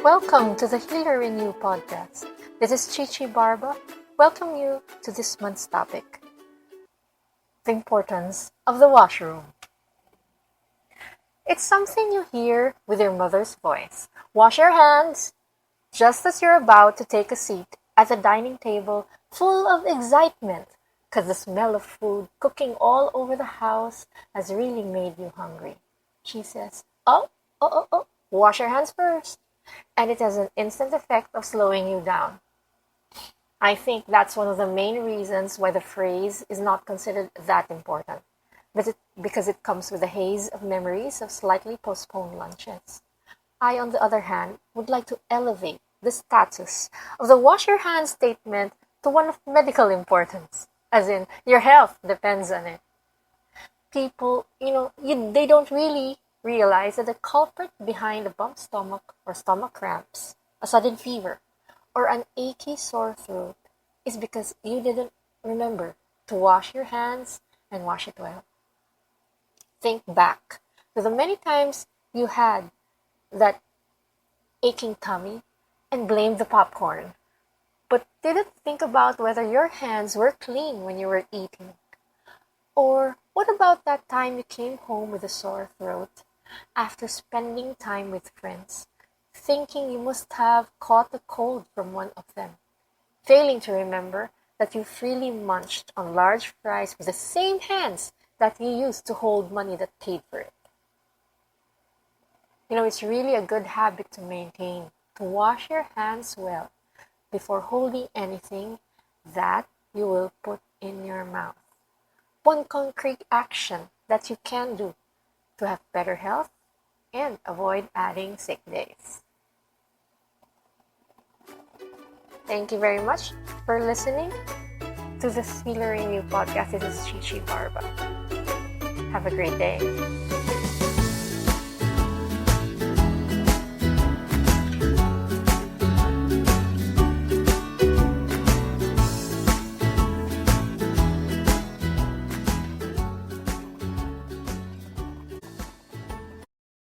Welcome to the Healer in You podcast. This is Chichi Barba. Welcome you to this month's topic, the importance of the washroom. It's something you hear with your mother's voice. Wash your hands, just as you're about to take a seat at the dining table full of excitement because the smell of food cooking all over the house has really made you hungry. She says, oh, wash your hands first. And it has an instant effect of slowing you down. I think that's one of the main reasons why the phrase is not considered that important, because it comes with a haze of memories of slightly postponed lunches. I, on the other hand, would like to elevate the status of the wash your hands statement to one of medical importance, as in your health depends on it. People, they don't really realize that the culprit behind a bump stomach or stomach cramps, a sudden fever, or an achy sore throat is because you didn't remember to wash your hands and wash it well. Think back to the many times you had that aching tummy and blamed the popcorn, but didn't think about whether your hands were clean when you were eating. Or what about that time you came home with a sore throat after spending time with friends, thinking you must have caught a cold from one of them, failing to remember that you freely munched on large fries with the same hands that you used to hold money that paid for it? It's really a good habit to maintain, to wash your hands well before holding anything that you will put in your mouth. One concrete action that you can do to have better health and avoid adding sick days. Thank you very much for listening to the Healer in You podcast. This is Chichi Barba. Have a great day.